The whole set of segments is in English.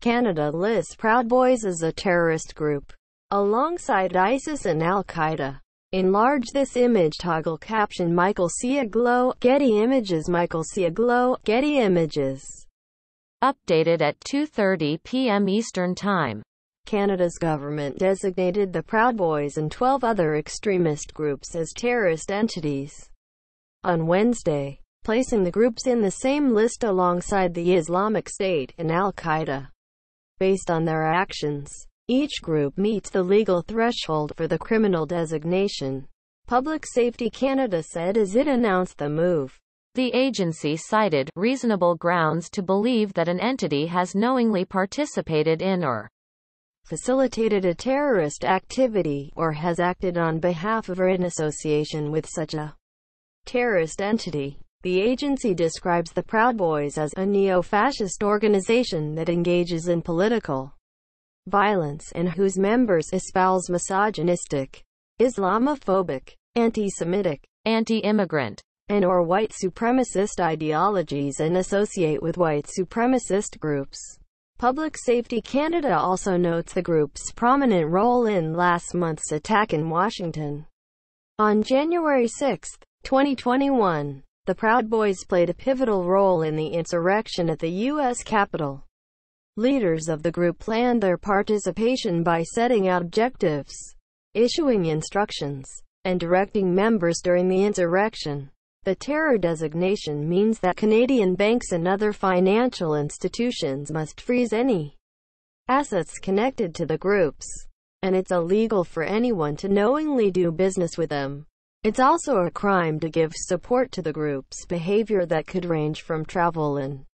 Canada lists Proud Boys as a terrorist group, alongside ISIS and Al-Qaeda. Enlarge this image. Toggle caption Michael Sieglow, Getty Images. Michael Sieglow, Getty Images. Updated at 2:30 p.m. Eastern Time. Canada's government designated the Proud Boys and 12 other extremist groups as terrorist entities on Wednesday, placing the groups in the same list alongside the Islamic State and Al-Qaeda. Based on their actions, each group meets the legal threshold for the criminal designation, Public Safety Canada said as it announced the move. The agency cited reasonable grounds to believe that an entity has knowingly participated in or facilitated a terrorist activity, or has acted on behalf of or in association with such a terrorist entity. The agency describes the Proud Boys as a neo-fascist organization that engages in political violence and whose members espouse misogynistic, Islamophobic, anti-Semitic, anti-immigrant, and/or white supremacist ideologies and associate with white supremacist groups. Public Safety Canada also notes the group's prominent role in last month's attack in Washington. On January 6, 2021, the Proud Boys played a pivotal role in the insurrection at the U.S. Capitol. Leaders of the group planned their participation by setting out objectives, issuing instructions, and directing members during the insurrection. The terror designation means that Canadian banks and other financial institutions must freeze any assets connected to the groups, and it's illegal for anyone to knowingly do business with them. It's also a crime to give support to the group's behavior that could range from travel and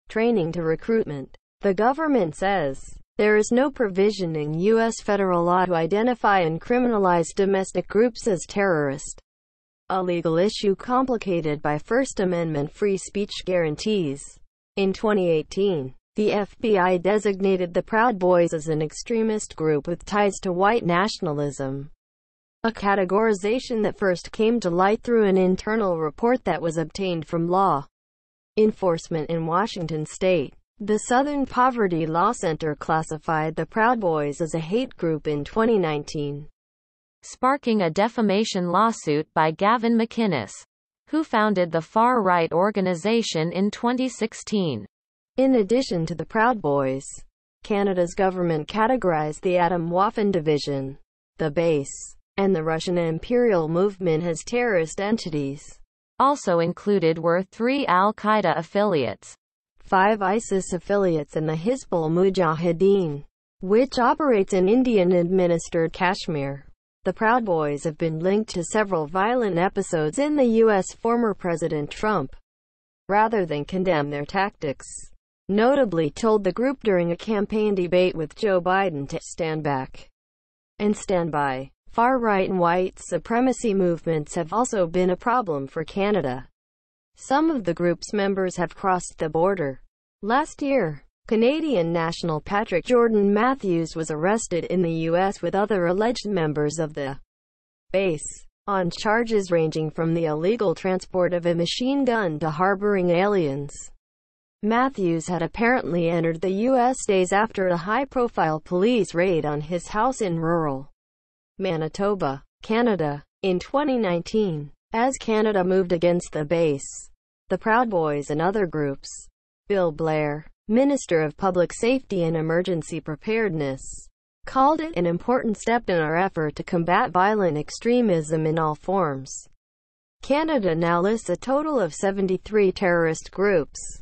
training to recruitment. The government says there is no provision in U.S. federal law to identify and criminalize domestic groups as terrorist, a legal issue complicated by First Amendment free speech guarantees. In 2018, the FBI designated the Proud Boys as an extremist group with ties to white nationalism, a categorization that first came to light through an internal report that was obtained from law enforcement in Washington state. The Southern Poverty Law Center classified the Proud Boys as a hate group in 2019, sparking a defamation lawsuit by Gavin McInnes, who founded the far-right organization in 2016. In addition to the Proud Boys, Canada's government categorized the Atomwaffen Division, the Base, and the Russian Imperial Movement as terrorist entities. Also included were 3 Al-Qaeda affiliates, 5 ISIS affiliates and the Hizbul Mujahideen, which operates in Indian-administered Kashmir. The Proud Boys have been linked to several violent episodes in the U.S. Former President Trump, rather than condemn their tactics, notably told the group during a campaign debate with Joe Biden to stand back and stand by. Far-right and white supremacy movements have also been a problem for Canada. Some of the group's members have crossed the border. Last year, Canadian national Patrick Jordan Matthews was arrested in the U.S. with other alleged members of the base, on charges ranging from the illegal transport of a machine gun to harboring aliens. Matthews had apparently entered the U.S. days after a high-profile police raid on his house in rural Manitoba, Canada, in 2019. As Canada moved against the base, the Proud Boys and other groups, Bill Blair, Minister of Public Safety and Emergency Preparedness, called it an important step in our effort to combat violent extremism in all forms. Canada now lists a total of 73 terrorist groups.